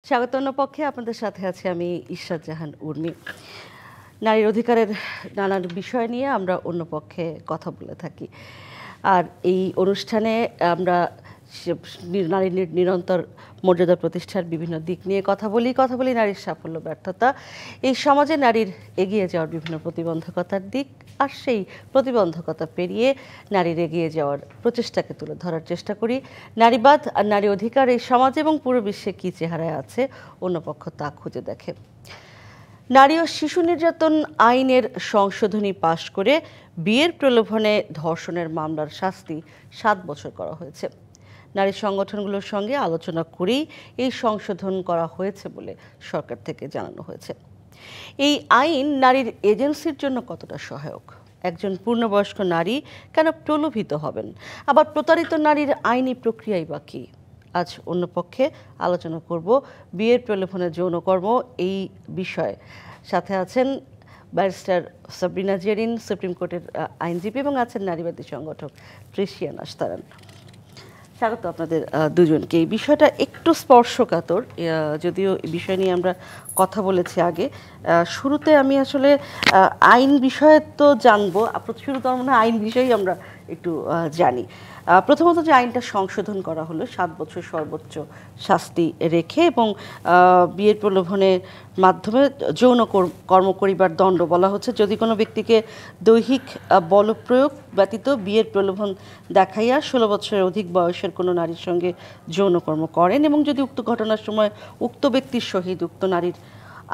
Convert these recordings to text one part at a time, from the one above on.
স্বাগতম পক্ষে আপনাদের সাথে আছি আমি ইশরাত জাহান উর্মি। নারীর অধিকারের নানান বিষয় নিয়ে আমরা অন্য পক্ষে কথা বলে থাকি। আর এই অনুষ্ঠানে আমরা নারীর নিরন্তর মর্যাদা প্রতিষ্ঠার বিভিন্ন দিক নিয়ে কথা বলি নারীর সাফল্য ব্যর্থতা, এই সমাজে নারীর এগিয়ে যাওয়ার বিভিন্ন প্রতিবন্ধকতার দিক, আর সেই প্রতিবন্ধকতা পেরিয়ে নারীর এগিয়ে যাওয়ার প্রচেষ্টাকে তুলে ধরার চেষ্টা করি। নারীবাদ আর নারী অধিকার এই সমাজ এবং পুরো বিশ্বে কী চেহারায় আছে অন্য পক্ষ তা খুঁজে দেখে। নারী ও শিশু নির্যাতন আইনের সংশোধনী পাশ করে বিয়ের প্রলোভনে ধর্ষণের মামলার শাস্তি 7 বছর করা হয়েছে। নারী সংগঠনগুলোর সঙ্গে আলোচনা করেই এই সংশোধন করা হয়েছে বলে সরকার থেকে জানানো হয়েছে। এই আইন নারীর এজেন্সির জন্য কতটা সহায়ক? একজন পূর্ণবয়স্ক নারী কেন প্রলোভিত হবেন? আবার প্রতারিত নারীর আইনি প্রক্রিয়াই বা কী? আজ অন্য পক্ষে আলোচনা করব বিয়ের প্রলোভনে যৌনকর্ম এই বিষয়ে। সাথে আছেন ব্যারিস্টার সাবরিনা জেরিন, সুপ্রিম কোর্টের আইনজীবী, এবং আছেন নারীবাদী সংগঠক তৃষিয়া নাশতারান। স্বাগত আপনাদের দুজনকে। এই বিষয়টা একটু স্পর্শকাতর, যদিও এই বিষয় নিয়ে আমরা কথা বলেছি আগে। শুরুতে আমি আসলে আইন বিষয়ে তো জানবো, শুরুতে মনে হয় আইন বিষয়েই আমরা একটু জানি। প্রথমত যে আইনটা সংশোধন করা হলো 7 বছর সর্বোচ্চ শাস্তি রেখে, এবং বিয়ের প্রলোভনের মাধ্যমে যৌন কর্ম করিবার দণ্ড বলা হচ্ছে যদি কোনো ব্যক্তিকে দৈহিক বলপ্রয়োগ ব্যতীত বিয়ের প্রলোভন দেখাইয়া 16 বছরের অধিক বয়সের কোনো নারীর সঙ্গে যৌনকর্ম করেন, এবং যদি উক্ত ঘটনার সময় উক্ত ব্যক্তির সহিত উক্ত নারীর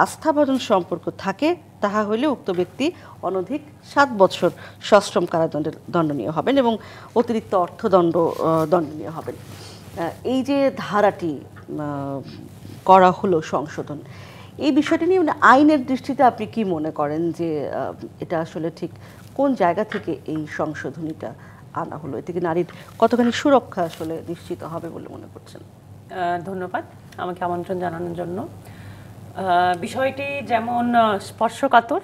আস্থাভাজন সম্পর্ক থাকে, তাহা হইলে উক্ত ব্যক্তি অনধিক 7 বছর সশ্রম কারাদণ্ডের দণ্ডনীয় হবেন এবং অতিরিক্ত অর্থদণ্ড দণ্ডনীয় হবেন। এই যে ধারাটি করা হলো সংশোধন, এই বিষয়টি নিয়ে আইনের দৃষ্টিতে আপনি কি মনে করেন যে এটা আসলে ঠিক কোন জায়গা থেকে এই সংশোধনীটা আনা হলো? এতে কি নারীর কতখানি সুরক্ষা আসলে নিশ্চিত হবে বলে মনে করছেন? ধন্যবাদ আমাকে আমন্ত্রণ জানানোর জন্য। বিষয়টি যেমন স্পর্শকাতর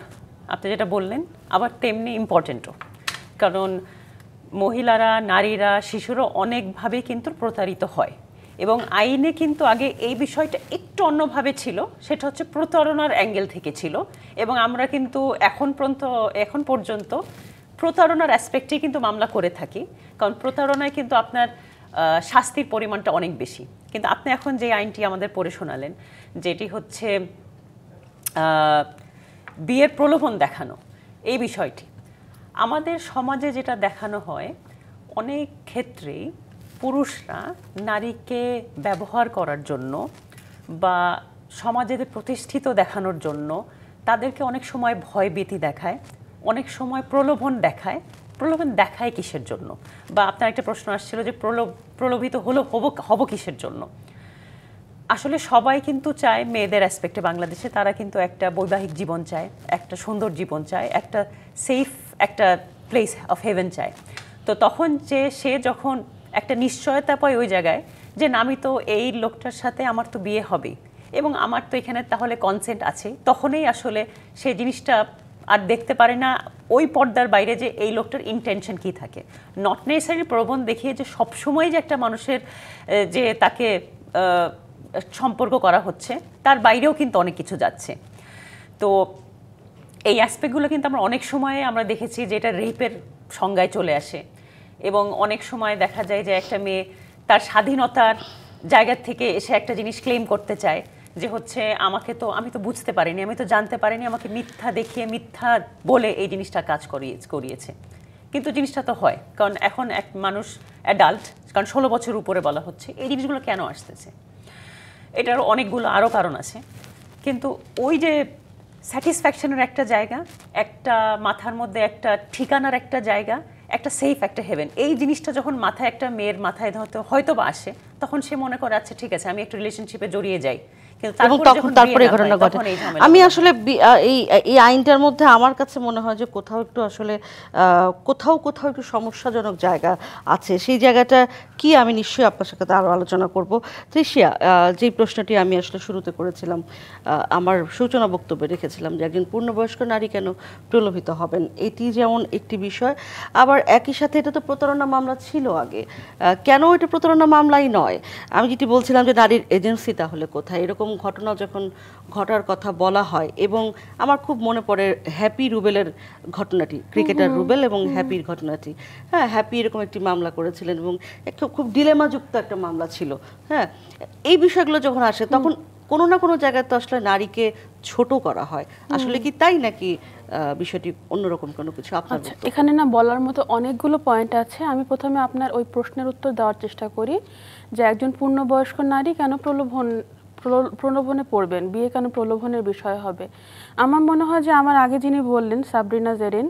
আপনি যেটা বললেন, আবার তেমনি ইম্পর্টেন্টও, কারণ মহিলারা, নারীরা, শিশুরা অনেকভাবে কিন্তু প্রতারিত হয়, এবং আইনে কিন্তু আগে এই বিষয়টা একটু অন্যভাবে ছিল, সেটা হচ্ছে প্রতারণার অ্যাঙ্গেল থেকে ছিল, এবং আমরা কিন্তু এখন পর্যন্ত প্রতারণার অ্যাসপেক্টেই কিন্তু মামলা করে থাকি, কারণ প্রতারণায় কিন্তু আপনার শাস্তির পরিমাণটা অনেক বেশি। কিন্তু আপনি এখন যে আইনটি আমাদের পড়ে শোনালেন, যেটি হচ্ছে বিয়ের প্রলোভন দেখানো, এই বিষয়টি আমাদের সমাজে যেটা দেখানো হয়, অনেক ক্ষেত্রেই পুরুষরা নারীকে ব্যবহার করার জন্য বা সমাজে প্রতিষ্ঠিত দেখানোর জন্য তাদেরকে অনেক সময় ভয়ভীতি দেখায়, অনেক সময় প্রলোভন দেখায়। প্রলোভন দেখায় কিসের জন্য? বা আপনার একটা প্রশ্ন আসছিল যে প্রলোভিত হব কিসের জন্য? আসলে সবাই কিন্তু চায়, মেয়েদের অ্যাসপেক্টে বাংলাদেশে তারা কিন্তু একটা বৈবাহিক জীবন চায়, একটা সুন্দর জীবন চায়, একটা সেফ একটা প্লেস অফ হেভেন চায়। তো তখন সে যখন একটা নিশ্চয়তা পায় ওই জায়গায় যে না, আমি তো এই লোকটার সাথে আমার তো বিয়ে হবে এবং আমার তো এখানে তাহলে কনসেন্ট আছে, তখনই আসলে সেই জিনিসটা আর দেখতে পারে না ওই পর্দার বাইরে যে এই লোকটার ইন্টেনশন কী থাকে। নট নেসেসারি প্রলোভন দেখিয়ে যে সবসময় যে একটা মানুষের যে তাকে সম্পর্ক করা হচ্ছে, তার বাইরেও কিন্তু অনেক কিছু যাচ্ছে। তো এই অ্যাসপেক্টগুলো কিন্তু আমরা অনেক সময় আমরা দেখেছি যে এটা রেপের সংজ্ঞায় চলে আসে, এবং অনেক সময় দেখা যায় যে একটা মেয়ে তার স্বাধীনতার জায়গা থেকে এসে একটা জিনিস ক্লেম করতে চায় যে হচ্ছে আমি তো বুঝতে পারিনি, আমি তো জানতে পারিনি, আমাকে মিথ্যা দেখিয়ে মিথ্যা বলে এই জিনিসটা কাজ করিয়েছে। কিন্তু জিনিসটা তো হয়, কারণ এখন এক মানুষ অ্যাডাল্ট, কারণ 16 বছর উপরে বলা হচ্ছে। এই জিনিসগুলো কেন আসতেছে? এটার অনেকগুলো আরও কারণ আছে, কিন্তু ওই যে স্যাটিসফ্যাকশনের একটা জায়গা, একটা মাথার মধ্যে একটা ঠিকানার একটা জায়গা, একটা সেফ একটা হেভেন, এই জিনিসটা যখন মাথায় একটা মেয়ের মাথায় হয়তো বা আসে, তখন সে মনে করে আচ্ছা ঠিক আছে, আমি একটা রিলেশনশিপে জড়িয়ে যাই, তারপরে ঘটনা ঘটে। আমি আসলে এই আইনটার মধ্যে আমার কাছে মনে হয় যে কোথাও একটু সমস্যাজনক জায়গা আছে। সেই জায়গাটা কি আমি নিশ্চয়ই আপনার সাথে আরও আলোচনা করব। তৃষিয়া, যে প্রশ্নটি আমি আসলে শুরুতে করেছিলাম, আমার সূচনা বক্তব্যে রেখেছিলাম যে একজন পূর্ণবয়স্ক নারী কেন প্রলোভিত হবেন, এটি যেমন একটি বিষয়, আবার একই সাথে এটা তো প্রতারণা মামলা ছিল আগে, কেন এটা প্রতারণা মামলাই নয়? আমি যেটি বলছিলাম যে নারীর এজেন্সি তাহলে কোথায়? এরকম ঘটনা যখন ঘটার কথা বলা হয়, এবং আমার খুব মনে পড়ে হ্যাপি রুবেলের ঘটনাটি, ক্রিকেটার রুবেল এবং হ্যাপির ঘটনাটি। হ্যাঁ, হ্যাপি এরকম একটি মামলা করেছিলেন এবং একটা খুব ডিলেমাযুক্ত একটা মামলা ছিল। হ্যাঁ, এই বিষয়গুলো যখন আসে তখন কোনো না কোনো জায়গায় তো আসলে নারীকে ছোট করা হয়। আসলে কি তাই, নাকি বিষয়টি অন্যরকম কোনো কিছু? আপনার বক্তব্য। এখানে না বলার মতো অনেকগুলো পয়েন্ট আছে। আমি প্রথমে আপনার ওই প্রশ্নের উত্তর দেওয়ার চেষ্টা করি যে একজন পূর্ণবয়স্ক নারী কেন প্রলোভনে পড়বেন, বিয়ে কেন প্রলোভনের বিষয় হবে। আমার মনে হয় যে আমার আগে যিনি বললেন সাবরিনা জেরিন,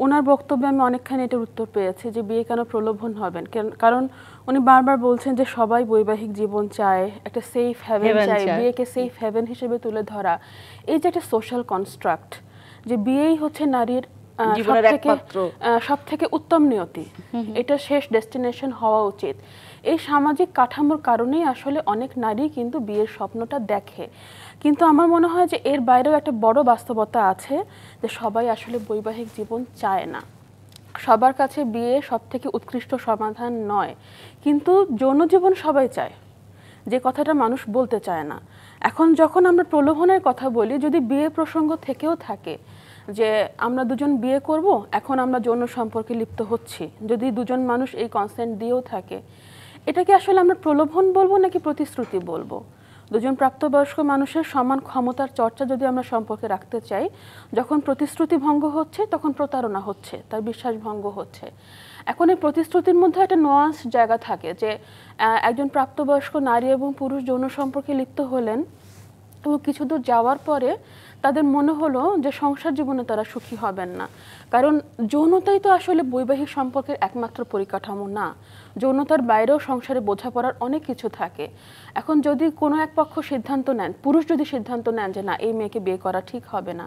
ওনার বক্তব্যে আমি অনেকখানি এটার উত্তর পেয়েছি যে বিয়ে কেন প্রলোভন হবেন। কারণ উনি বারবার বলছেন যে সবাই বৈবাহিক জীবন চায়, একটা সেফ হ্যাভেন চায়, বিয়েকে সেফ হ্যাভেন হিসেবে তুলে ধরা। এই যে একটা সোশ্যাল কনস্ট্রাক্ট যে বিয়েই হচ্ছে নারীর সব থেকে উত্তম নিয়তি, এটা শেষ ডেস্টিনেশন হওয়া উচিত। এই সামাজিক কাঠামোর কারণেই আসলে অনেক নারী কিন্তু বিয়ের স্বপ্নটা দেখে। কিন্তু আমার মনে হয় যে এর বাইরেও একটা বড় বাস্তবতা আছে যে সবাই আসলে বৈবাহিক জীবন চায় না, সবার কাছে বিয়ে সব থেকে উৎকৃষ্ট সমাধান নয়। কিন্তু যৌন জীবন সবাই চায়, যে কথাটা মানুষ বলতে চায় না। এখন যখন আমরা প্রলোভনের কথা বলি, যদি বিয়ে প্রসঙ্গ থেকেও থাকে যে আমরা দুজন বিয়ে করব, এখন আমরা যৌন সম্পর্কে লিপ্ত হচ্ছি, যদি দুজন মানুষ এই কনসেন্ট দিয়েও থাকে, এটাকে আসলে আমরা প্রলোভন বলবো নাকি প্রতিশ্রুতি বলবো? দুজন প্রাপ্তবয়স্ক মানুষের সমান ক্ষমতার চর্চা যদি আমরা সম্পর্কে রাখতে চাই, যখন প্রতিশ্রুতি ভঙ্গ হচ্ছে তখন প্রতারণা হচ্ছে, তার বিশ্বাস ভঙ্গ হচ্ছে। এখন এই প্রতিশ্রুতির মধ্যে একটা নোয়ান্স জায়গা থাকে যে একজন প্রাপ্তবয়স্ক নারী এবং পুরুষ যৌন সম্পর্কে লিপ্ত হলেন এবং কিছু দূর যাওয়ার পরে তাদের মনে হলো যে সংসার জীবনে তারা সুখী হবেন না। কারণ যৌনতাই তো আসলে বৈবাহিক সম্পর্কের একমাত্র পরিকাঠামো না, যৌনতার বাইরেও সংসারে বোঝাপড়ার অনেক কিছু থাকে। এখন যদি কোনো এক পক্ষ সিদ্ধান্ত নেন, পুরুষ যদি সিদ্ধান্ত নেন যে না, এই মেয়েকে বিয়ে করা ঠিক হবে না,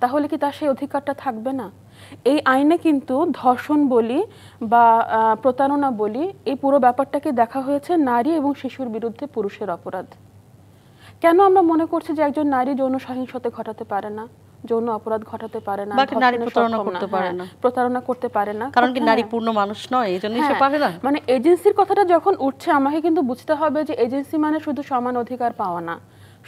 তাহলে কি তার সেই অধিকারটা থাকবে না? এই আইনে কিন্তু ধর্ষণ বলি বা প্রতারণা বলি, এই পুরো ব্যাপারটাকে দেখা হয়েছে নারী এবং শিশুর বিরুদ্ধে পুরুষের অপরাধ। কেন আমরা মনে করছি যে একজন নারী যৌন সহিংসতা ঘটাতে পারে না, যৌন অপরাধ ঘটাতে পারে না, প্রতারণা করতে পারে না? কারণ কি নারী পূর্ণ মানুষ নয়, এজন্যই সে পারে না। মানে এজেন্সির কথাটা যখন উঠছে, আমাকে কিন্তু বুঝতে হবে যে এজেন্সি মানে শুধু সমান অধিকার পাওয়া না,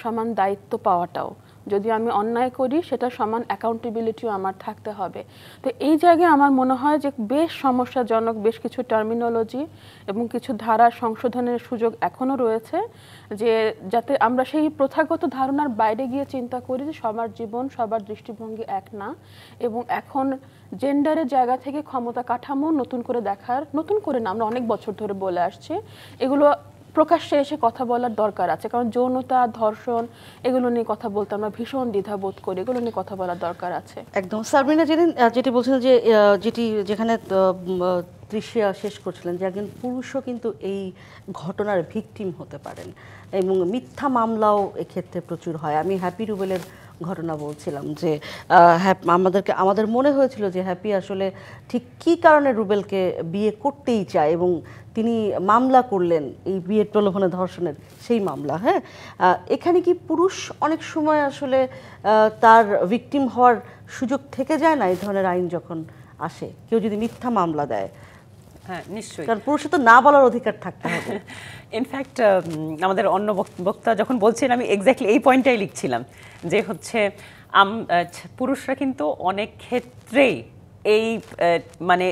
সমান দায়িত্ব পাওয়াটাও। যদি আমি অন্যায় করি, সেটা সমান অ্যাকাউন্টেবিলিটিও আমার থাকতে হবে। তো এই জায়গায় আমার মনে হয় যে বেশ সমস্যাজনক বেশ কিছু টার্মিনোলজি এবং কিছু ধারা সংশোধনের সুযোগ এখনও রয়েছে, যে যাতে আমরা সেই প্রথাগত ধারণার বাইরে গিয়ে চিন্তা করি যে সবার জীবন, সবার দৃষ্টিভঙ্গি এক না, এবং এখন জেন্ডারের জায়গা থেকে ক্ষমতা কাঠামো নতুন করে দেখার, নতুন করে না, আমরা অনেক বছর ধরে বলে আসছি, এগুলো প্রকাশ্যে এসে কথা বলার দরকার আছে। কারণ যৌনতা, ধর্ষণ, এগুলো নিয়ে কথা বলতে আমরা ভীষণ দ্বিধাবোধ করি, এগুলো নিয়ে কথা বলার দরকার আছে। একদম। সাবরিনা জেরিন যেটি বলছেন যে যেখানে তৃষিয়া শেষ করছিলেন যে একজন পুরুষও কিন্তু এই ঘটনার ভিকটিম হতে পারেন এবং মিথ্যা মামলাও এক্ষেত্রে প্রচুর হয়। আমি হ্যাপি রুবেলের ঘটনা বলছিলাম যে আমাদের মনে হয়েছিল যে হ্যাপি আসলে ঠিক কী কারণে রুবেলকে বিয়ে করতেই চায়, এবং তিনি মামলা করলেন এই বিয়ের প্রলোভনে ধর্ষণের সেই মামলা। হ্যাঁ, এখানে কি পুরুষ অনেক সময় আসলে তার ভিকটিম হওয়ার সুযোগ থেকে যায় না এই ধরনের আইন যখন আসে, কেউ যদি মিথ্যা মামলা দেয়? হ্যাঁ, নিশ্চয়ই। কারণ পুরুষের তো না বলার অধিকার থাকতে হবে। ইনফ্যাক্ট আমাদের অন্য বক্তা যখন বলছেন, আমি এক্স্যাক্টলি এই পয়েন্টটাই লিখছিলাম যে হচ্ছে পুরুষরা কিন্তু অনেক ক্ষেত্রেই এই মানে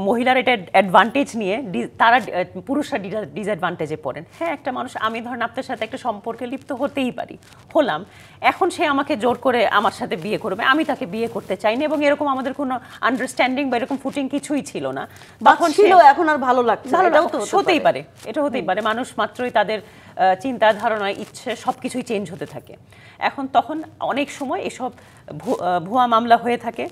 মহিলার এটা অ্যাডভান্টেজ নিয়ে তারা পুরুষরা ডিসঅ্যাডভান্টেজে পড়েন। হ্যাঁ, একটা মানুষ, আমি ধরেন আপনার সাথে একটা সম্পর্কে লিপ্ত হতেই পারি, হলাম, এখন সে আমাকে জোর করে আমার সাথে বিয়ে করবে, আমি তাকে বিয়ে করতে চাইনি, এবং এরকম আমাদের কোনো আন্ডারস্ট্যান্ডিং বা এরকম ফুটিং কিছুই ছিল না, তখন ছিল, এখন আর ভালো লাগছে, হতেই পারে, এটা হতেই পারে। মানুষ মাত্রই তাদের চিন্তা, ধারণা, ইচ্ছে সবকিছুই চেঞ্জ হতে থাকে। এখন তখন অনেক সময় এসব ভুয়া মামলা হয়ে থাকে,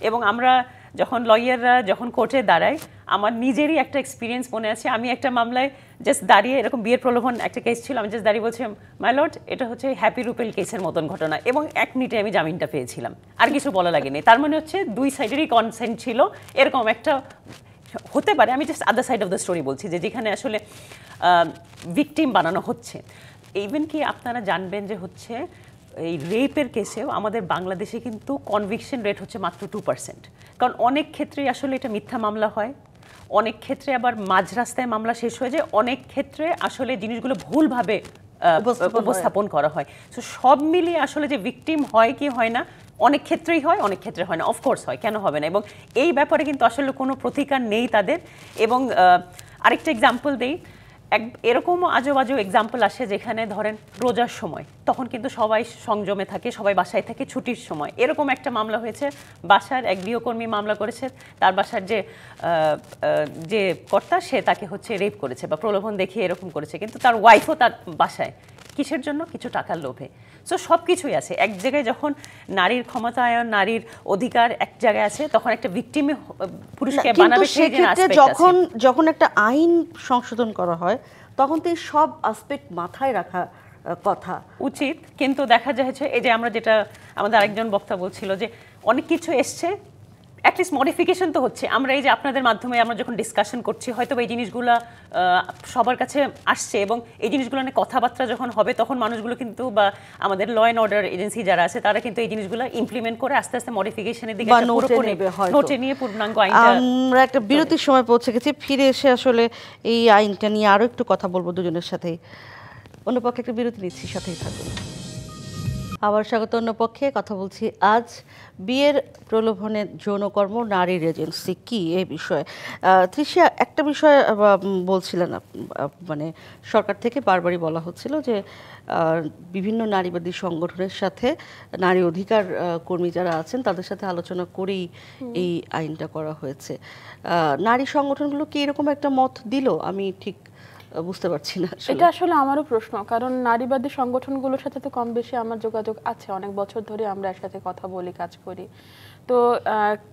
এবং আমরা যখন লয়াররা যখন কোর্টে দাঁড়াই, আমার নিজেরই একটা এক্সপিরিয়েন্স মনে আছে। আমি একটা মামলায় জাস্ট দাঁড়িয়ে, এরকম বিয়ের প্রলোভন একটা কেস ছিল, আমি জাস্ট দাঁড়িয়ে বলছি, মাই লর্ড, এটা হচ্ছে হ্যাপি রুবেল কেসের মতন ঘটনা, এবং 1 মিনিটে আমি জামিনটা পেয়েছিলাম, আর কিছু বলা লাগেনি। তার মানে হচ্ছে দুই সাইডেরই কনসেন্ট ছিল। এরকম একটা হতে পারে, আমি just other side of the story বলছি, যে যেখানে আসলে ভিকটিম বানানো হচ্ছে। ইভেন কি আপনারা জানবেন যে হচ্ছে এই রেপের কেসেও আমাদের বাংলাদেশে কিন্তু কনভিকশন রেট হচ্ছে মাত্র 2%। কারণ অনেক ক্ষেত্রেই আসলে এটা মিথ্যা মামলা হয়, অনেক ক্ষেত্রে আবার মাঝ রাস্তায় মামলা শেষ হয়ে যায়, অনেক ক্ষেত্রে আসলে জিনিসগুলো ভুলভাবে উপস্থাপন করা হয়। তো সব মিলিয়ে আসলে যে ভিকটিম হয় কি হয় না, অনেক ক্ষেত্রেই হয়, অনেক ক্ষেত্রে হয় না, অফকোর্স হয়, কেন হবে না। এবং এই ব্যাপারে কিন্তু আসলে কোনো প্রতিকার নেই তাদের। এবং আরেকটা এক্সাম্পল দেই, এরকমও আজব আজব এক্সাম্পল আসে যেখানে ধরেন রোজার সময়, তখন কিন্তু সবাই সংযমে থাকে, সবাই বাসায় থাকে, ছুটির সময়। এরকম একটা মামলা হয়েছে, বাসার এক গৃহকর্মী মামলা করেছে, তার বাসার যে কর্তা সে তাকে হচ্ছে রেপ করেছে বা প্রলোভন দেখিয়ে এরকম করেছে, কিন্তু তার ওয়াইফও তার বাসায়, কিসের জন্য? কিছু টাকার লোভে। সো সব কিছুই আছে। এক জায়গায় যখন নারীর ক্ষমতায়ন, নারীর অধিকার এক জায়গায় আছে, তখন একটা ভিকটিমে পুরুষকে বানাবে সেই যে aspect যখন আছে। যখন একটা আইন সংশোধন করা হয় তখন তো এই সব আসপেক্ট মাথায় রাখা কথা উচিত। কিন্তু দেখা যাচ্ছে এই যে আমরা যেটা আমাদের আরেকজন বক্তা বলছিল যে অনেক কিছু এসছে, অ্যাটলিস্ট মডিফিকেশন তো হচ্ছে। আমরা এই যে আপনাদের মাধ্যমে আমরা যখন ডিসকাশন করছি, হয়তো এই জিনিসগুলো সবার কাছে আসছে, এবং এই জিনিসগুলো নিয়ে কথাবার্তা যখন হবে তখন মানুষগুলো কিন্তু, বা আমাদের ল অ্যান্ড অর্ডার এজেন্সি যারা আছে তারা কিন্তু এই জিনিসগুলো ইমপ্লিমেন্ট করে আস্তে আস্তে মডিফিকেশনের দিকে নোটে নিয়ে পূর্ণাঙ্গ আইনটা। আমরা একটা বিরতির সময় পৌঁছে গেছি, ফিরে এসে আসলে এই আইনটা নিয়ে আরো একটু কথা বলবো দুজনের সাথেই। অন্য পক্ষে একটা বিরতি নিচ্ছি, সাথেই থাকুন। আবার স্বাগত। অন্য পক্ষে কথা বলছি আজ বিয়ের প্রলোভনের যৌনকর্ম নারীর এজেন্সি কি, এই বিষয়ে। তৃষা, একটা বিষয় বলছিলেন, মানে সরকার থেকে বারবারই বলা হচ্ছিল যে বিভিন্ন নারীবাদী সংগঠনের সাথে নারী অধিকার কর্মী যারা আছেন তাদের সাথে আলোচনা করেই এই আইনটা করা হয়েছে। নারী সংগঠনগুলো কি এরকম একটা মত দিল? আমি ঠিক বুঝতে পারছি না। এটা আসলে আমারও প্রশ্ন, কারণ নারীবাদী সংগঠনগুলোর সাথে তো কম বেশি আমার যোগাযোগ আছে, অনেক বছর ধরে আমরা একসাথে কথা বলি, কাজ করি। তো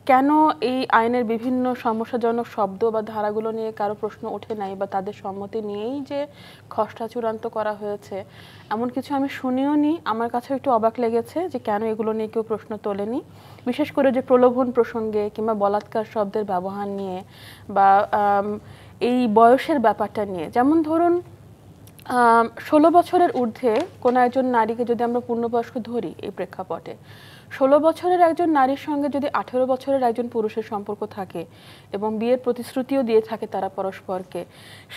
কেন এই আইনের বিভিন্ন সমস্যাজনক শব্দ বা ধারাগুলো নিয়ে কারো প্রশ্ন ওঠে নাই, বা তাদের সম্মতি নিয়েই যে খসড়া চূড়ান্ত করা হয়েছে এমন কিছু আমি শুনিও নি। আমার কাছে একটু অবাক লেগেছে যে কেন এগুলো নিয়ে কেউ প্রশ্ন তোলেনি, বিশেষ করে যে প্রলোভন প্রসঙ্গে কিংবা বলাৎকার শব্দের ব্যবহার নিয়ে, বা এই বয়সের ব্যাপারটা নিয়ে। যেমন ধরুন 16 বছরের ঊর্ধ্বে কোনো একজন নারীকে যদি আমরা পূর্ণবয়স্ক ধরি, এই প্রেক্ষাপটে 16 বছরের একজন নারীর সঙ্গে যদি 18 বছরের একজন পুরুষের সম্পর্ক থাকে এবং বিয়ের প্রতিশ্রুতিও দিয়ে থাকে তারা পরস্পরকে,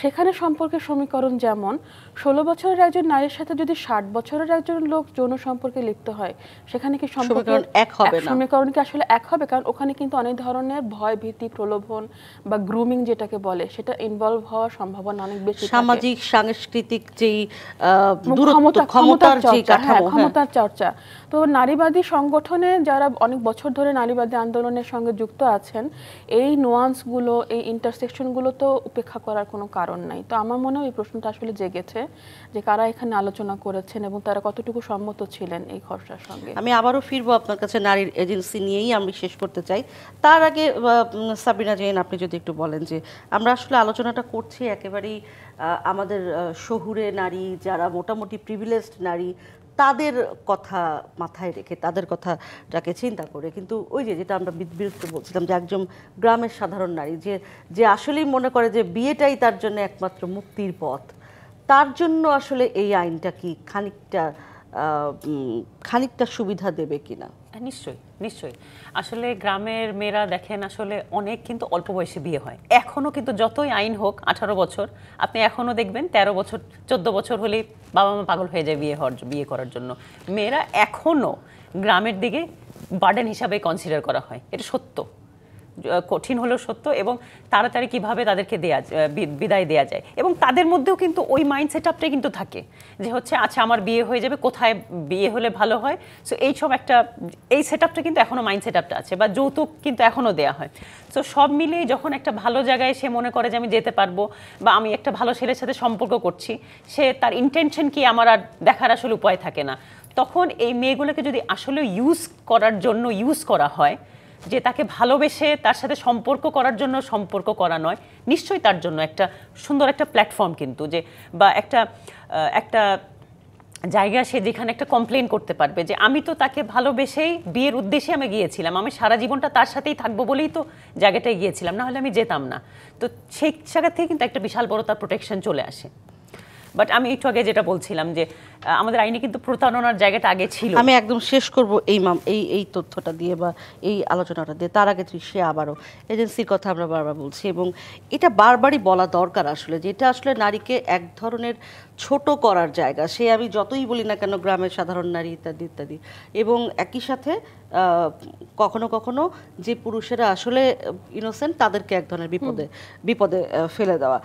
সেখানে সম্পর্কের সমীকরণ যেমন 16 বছরের একজন নারীর সাথে যদি 60 বছরের একজন লোক যৌন সম্পর্কে লিপ্ত হয়, সেখানে কি সমীকরণ এক হবে না? সমীকরণ কি আসলে এক হবে? কারণ ওখানে কিন্তু অনেক ধরনের ভয়, ভীতি, প্রলোভন বা গ্রুমিং যেটাকে বলে সেটা ইনভলভ হওয়ার সম্ভাবনা অনেক বেশি থাকে। সামাজিক সাংস্কৃতিক যেই ক্ষমতার চর্চা। তো নারীবাদী সংগঠনে যারা অনেক বছর ধরে নারীবাদী আন্দোলনের সঙ্গে যুক্ত আছেন, এই নোয়ান্সগুলো, এই ইন্টারসেকশনগুলো তো উপেক্ষা করার কোনো কারণ নাই। তো আমার মনে হয় এই প্রশ্নটা আসলে জেগেছে যে কারা এখানে আলোচনা করেছেন এবং তারা কতটুকু সম্মত ছিলেন এই খসড়ার সঙ্গে। আমি আবারও ফিরবো আপনার কাছে, নারীর এজেন্সি নিয়েই আমি শেষ করতে চাই। তার আগে সাবিনা জেন, আপনি যদি একটু বলেন যে আমরা আসলে আলোচনাটা করছি একেবারেই আমাদের শহুরে নারী যারা মোটামুটি প্রিভিলেজড নারী তাদের কথা মাথায় রেখে, তাদের কথাটাকে চিন্তা করে, কিন্তু ওই যেটা আমরা বিরক্ত বলছিলাম যে একজন গ্রামের সাধারণ নারী যে আসলেই মনে করে যে বিয়েটাই তার জন্য একমাত্র মুক্তির পথ, তার জন্য আসলে এই আইনটা কি খানিকটা সুবিধা দেবে কিনা? নিশ্চয়ই নিশ্চয়ই। আসলে গ্রামের মেয়েরা দেখেন আসলে অনেক কিন্তু অল্প বয়সে বিয়ে হয় এখনো, কিন্তু যতই আইন হোক 18 বছর, আপনি এখনো দেখবেন 13 বছর 14 বছর হলেই বাবা মা পাগল হয়ে যায় বিয়ে করার জন্য। মেয়েরা এখনো গ্রামের দিকে বার্ডেন হিসাবে কনসিডার করা হয়, এটা সত্য, কঠিন হলেও সত্য। এবং তাড়াতাড়ি কিভাবে তাদেরকে বিদায় দেয়া যায়, এবং তাদের মধ্যেও কিন্তু ওই মাইন্ড সেটআপটাই কিন্তু থাকে যে হচ্ছে আচ্ছা আমার বিয়ে হয়ে যাবে, কোথায় বিয়ে হলে ভালো হয়। সো এই সেটআপটা কিন্তু এখনো মাইন্ড সেটআপটা আছে, বা যৌতুক কিন্তু এখনো দেয়া হয়। সো সব মিলিয়ে যখন একটা ভালো জায়গায় সে মনে করে যে আমি যেতে পারবো, বা আমি একটা ভালো ছেলের সাথে সম্পর্ক করছি, সে তার ইন্টেনশন কি আমার আর দেখার আসলে উপায় থাকে না। তখন এই মেয়েগুলোকে যদি আসলে ইউজ করার জন্য ইউজ করা হয়, যে তাকে ভালোবেসে তার সাথে সম্পর্ক করার জন্য সম্পর্ক করা নয়, নিশ্চয়ই তার জন্য একটা সুন্দর একটা প্ল্যাটফর্ম, কিন্তু যে বা একটা জায়গা সে যেখানে একটা কমপ্লেন করতে পারবে যে আমি তো তাকে ভালোবেসেই বিয়ের উদ্দেশ্যে আমি গিয়েছিলাম, আমি সারা জীবনটা তার সাথেই থাকবো বলেই তো জায়গাটায় গিয়েছিলাম, না হলে আমি যেতাম না। তো সেই জায়গা থেকে কিন্তু একটা বিশাল বড় তার প্রোটেকশন চলে আসে। বাট আমি একটু আগে যেটা বলছিলাম যে আমাদের আইনে কিন্তু প্রতারণার জায়গাটা আগে ছিল। আমি একদম শেষ করব এই তথ্যটা দিয়ে বা এই আলোচনাটা দিয়ে। তার আগে সে আবারও এজেন্সির কথা আমরা বারবার বলছি এবং এটা বারবারই বলা দরকার আসলে, যেটা আসলে নারীকে এক ধরনের ছোট করার জায়গা। সে আমি যতই বলি না কেন গ্রামের সাধারণ নারী ইত্যাদি ইত্যাদি, এবং একই সাথে কখনো কখনো যে পুরুষেরা আসলে ইনোসেন্ট তাদেরকে এক ধরনের বিপদে বিপদে ফেলে দেওয়া।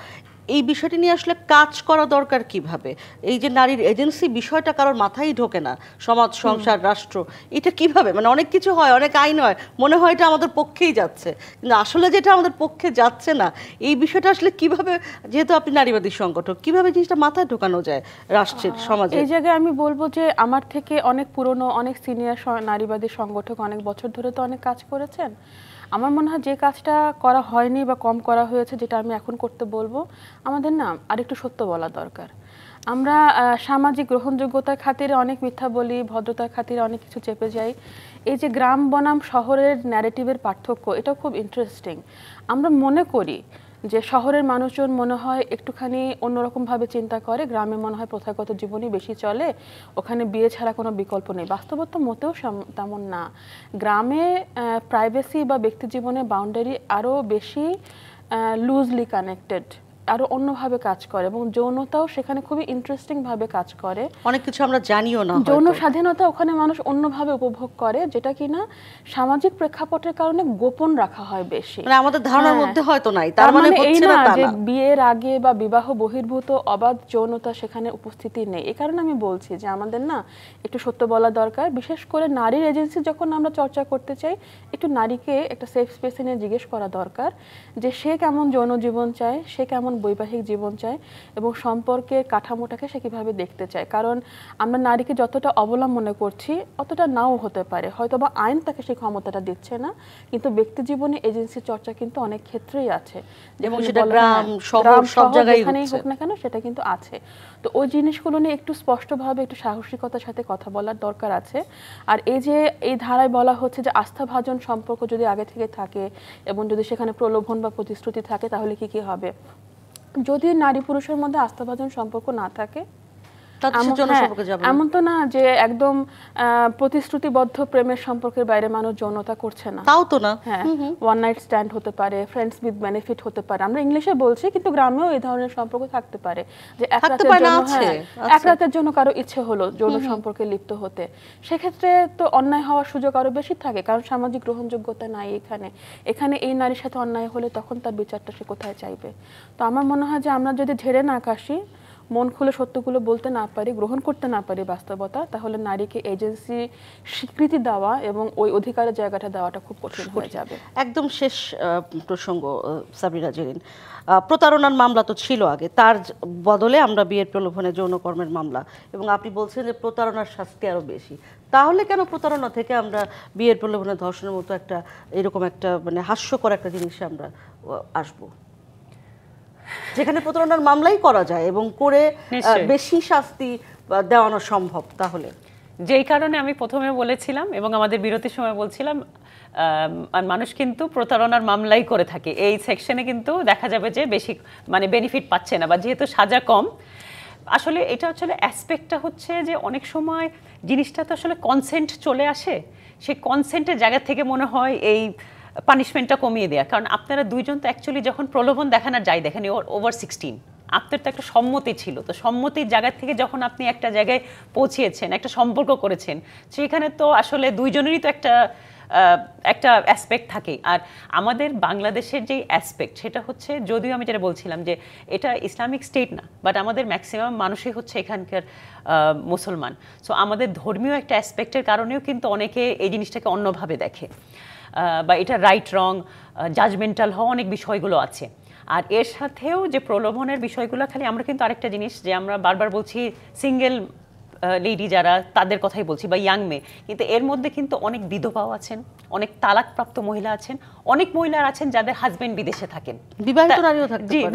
এই বিষয়টি নিয়ে আসলে কাজ করা দরকার কিভাবে? এই যে নারীর এজেন্সি বিষয়টা কারোর মাথায় ঢোকে না, সমাজ সংসার রাষ্ট্র এটা কিভাবে, মানে অনেক কিছু হয়, অনেক আইন হয়, মনে হয় এটা আমাদের পক্ষেই যাচ্ছে, কিন্তু আসলে যেটা আমাদের পক্ষে যাচ্ছে না এই বিষয়টা আসলে কিভাবে, যেহেতু আপনি নারীবাদী সংগঠক, কিভাবে জিনিসটা মাথায় ঢোকানো যায় রাষ্ট্রের সমাজে? এই জায়গায় আমি বলবো যে আমার থেকে অনেক পুরনো অনেক সিনিয়র নারীবাদী সংগঠক অনেক বছর ধরে তো অনেক কাজ করেছেন। আমার মনে হয় যে কাজটা করা হয়নি বা কম করা হয়েছে, যেটা আমি এখন করতে বলবো, আমাদের না আরেকটু সত্য বলা দরকার। আমরা সামাজিক গ্রহণযোগ্যতার খাতিরে অনেক মিথ্যা বলি, ভদ্রতার খাতিরে অনেক কিছু চেপে যাই। এই যে গ্রাম বনাম শহরের ন্যারেটিভের পার্থক্য, এটা খুব ইন্টারেস্টিং। আমরা মনে করি যে শহরের মানুষজন মনে হয় একটুখানি অন্যরকমভাবে চিন্তা করে, গ্রামে মনে হয় প্রথাগত জীবনই বেশি চলে, ওখানে বিয়ে ছাড়া কোনো বিকল্প নেই। বাস্তবতা মোটেও তেমন না। গ্রামে প্রাইভেসি বা ব্যক্তি জীবনের বাউন্ডারি আরও বেশি লুজলি কানেক্টেড, আরো অন্যভাবে কাজ করে এবং যৌনতাও সেখানে খুবই ইন্টারেস্টিং ভাবে কাজ করে। অনেক কিছু আমরা জানিও না, যৌন স্বাধীনতা ওখানে মানুষ অন্যভাবে উপভোগ করে, যেটা কিনা সামাজিক প্রেক্ষাপটের কারণে গোপন রাখা হয় বেশি, মানে আমাদের ধারণার মধ্যে হয়তো নাই। তার মানে এই হচ্ছে না না যে বিয়ের আগে বা বিবাহ বহির্ভূত অবাধ যৌনতা সেখানে উপস্থিতি নেই। এই কারণে আমি বলছি যে আমাদের না একটু সত্য বলা দরকার। বিশেষ করে নারীর এজেন্সি যখন আমরা চর্চা করতে চাই, একটু নারীকে একটা সেফ স্পেসে নিয়ে জিজ্ঞেস করা দরকার যে সে কেমন যৌন জীবন চায়, সে কেমন বৈবাহিক জীবন চায় এবং সম্পর্কের কাঠামোটাকে সে কিভাবে দেখতে চায়। কারণ আমরা নারীকে যতটা অবলা মনে করছি অতটা নাও হতে পারে, হয়তো বা আইন তাকে সেই ক্ষমতাটা দিচ্ছে না, কিন্তু ব্যক্তি জীবনে এজেন্সি চর্চা কিন্তু অনেক ক্ষেত্রেই আছে, এবং সেটা গ্রাম শহর সব জায়গায় যেখানেই হোক না কেন সেটা কিন্তু আছে। তো ওই জিনিসগুলো নিয়ে একটু স্পষ্টভাবে একটু সাহসিকতার সাথে কথা বলার দরকার আছে। আর এই যে এই ধারায় বলা হচ্ছে যে আস্থাভাজন সম্পর্ক যদি আগে থেকে থাকে এবং যদি সেখানে প্রলোভন বা প্রতিশ্রুতি থাকে তাহলে কি কি হবে। যদি নারী পুরুষের মধ্যে আস্থাভাজন সম্পর্ক না থাকে, এমন তো না যে একদম প্রতিশ্রুতিবদ্ধ প্রেমের সম্পর্কের বাইরে মানুষ যৌনতা করছে না, তাও তো না। হ্যাঁ, ওয়ান নাইট স্ট্যান্ড হতে পারে, ফ্রেন্ডস উইথ বেনিফিট হতে পারে, আমরা ইংলিশে বলছি, কিন্তু গ্রামেও এই ধরনের সম্পর্ক থাকতে পারে যে এক রাতের জন্য কারো ইচ্ছে হলো যৌন সম্পর্কে লিপ্ত হতে, সেক্ষেত্রে তো অন্যায় হওয়ার সুযোগ আরো বেশি থাকে, কারণ সামাজিক গ্রহণযোগ্যতা নাই এখানে এই নারীর সাথে অন্যায় হলে তখন তার বিচারটা সে কোথায় চাইবে। তো আমার মনে হয় যে আমরা যদি ঝেড়ে না কাশি, মন খুলে সত্যগুলো বলতে না পারি, গ্রহণ করতে না পারি বাস্তবতা, তাহলে নারীকে এজেন্সি স্বীকৃতি দেওয়া এবং ওই অধিকারের জায়গাটা দেওয়াটা খুব কঠিন হয়ে যাবে। একদম শেষ প্রসঙ্গ সাবরিনা জেরিন, প্রতারণার মামলা তো ছিল আগে, তার বদলে আমরা বিয়ের প্রলোভনে যৌনকর্মের মামলা, এবং আপনি বলছেন যে প্রতারণার শাস্তি আরো বেশি। তাহলে কেন প্রতারণা থেকে আমরা বিয়ের প্রলোভনে ধর্ষণের মতো একটা এরকম একটা মানে হাস্যকর একটা জিনিসে আমরা আসবো, যেখানে প্রতারণার মামলাই করা যায় এবং করে বেশি শাস্তি দেওয়ানো সম্ভব? তাহলে যেই কারণে আমি প্রথমে বলেছিলাম এবং আমাদের বিরতির সময় বলছিলাম, মানুষ কিন্তু প্রতারণার মামলাই করে থাকে, এই সেকশনে কিন্তু দেখা যাবে যে বেশি মানে বেনিফিট পাচ্ছে না, বা যেহেতু সাজা কম। আসলে এটা আসলে অ্যাসপেক্টটা হচ্ছে যে অনেক সময় জিনিসটা তো আসলে কনসেন্ট চলে আসে, সেই কনসেন্টের জায়গা থেকে মনে হয় এই পানিশমেন্টটা কমিয়ে দেয়া। কারণ আপনারা দুইজন তো অ্যাকচুয়ালি যখন প্রলোভন দেখানোর যাই দেখেন ওভার 16, আপনার তো একটা সম্মতি ছিল, তো সম্মতির জায়গা থেকে যখন আপনি একটা জায়গায় পৌঁছিয়েছেন, একটা সম্পর্ক করেছেন, সেখানে তো আসলে দুইজনেরই তো একটা অ্যাসপেক্ট থাকে। আর আমাদের বাংলাদেশের যেই অ্যাসপেক্ট সেটা হচ্ছে, যদিও আমি যেটা বলছিলাম যে এটা ইসলামিক স্টেট না, বাট আমাদের ম্যাক্সিমাম মানুষই হচ্ছে এখানকার মুসলমান। সো আমাদের ধর্মীয় একটা অ্যাসপেক্টের কারণেও কিন্তু অনেকে এই জিনিসটাকে অন্যভাবে দেখে, বা এটা রাইট রং জাজমেন্টাল হওয়া অনেক বিষয়গুলো আছে। আর এর সাথেও যে প্রলোভনের বিষয়গুলো, খালি আমরা কিন্তু আরেকটা জিনিস যে আমরা বারবার বলছি সিঙ্গেল লেডি যারা, তাদের কথাই বলছি, বা ইয়াং মেয়ে, কিন্তু এর মধ্যে কিন্তু অনেক বিধবাও আছেন, অনেক তালাকপ্রাপ্ত মহিলা আছেন, অনেক মহিলারা আছেন যাদের হাজবেন্ড বিদেশে থাকেন,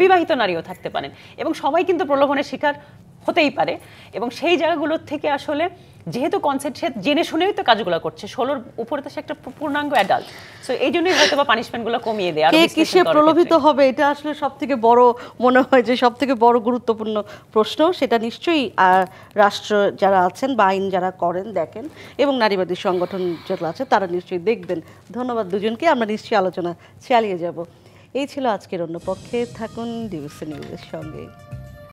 বিবাহিত নারীও থাকতে পারেন, এবং সবাই কিন্তু প্রলোভনের শিকার হতেই পারে, এবং সেই জায়গাগুলোর থেকে আসলে যেহেতু কনসেপ্ট সে জেনে শুনেই তো কাজগুলো করছে, 16-র উপরে তো সে একটা পূর্ণাঙ্গ অ্যাডাল্ট, সো এই জন্যই হয়তো বা পানিশমেন্টগুলো কমিয়ে দেয়। কে কিসে প্রলোভিত হবে এটা আসলে সবথেকে বড় মনে হয় যে সবথেকে বড় গুরুত্বপূর্ণ প্রশ্ন। সেটা নিশ্চয়ই রাষ্ট্র যারা আছেন বা আইন যারা করেন দেখেন, এবং নারীবাদী সংগঠন যেগুলো আছে তারা নিশ্চয়ই দেখবেন। ধন্যবাদ দুজনকে, আমরা নিশ্চয়ই আলোচনা চালিয়ে যাব। এই ছিল আজকের অন্য পক্ষে। থাকুন ডিবিসি নিউজের সঙ্গে।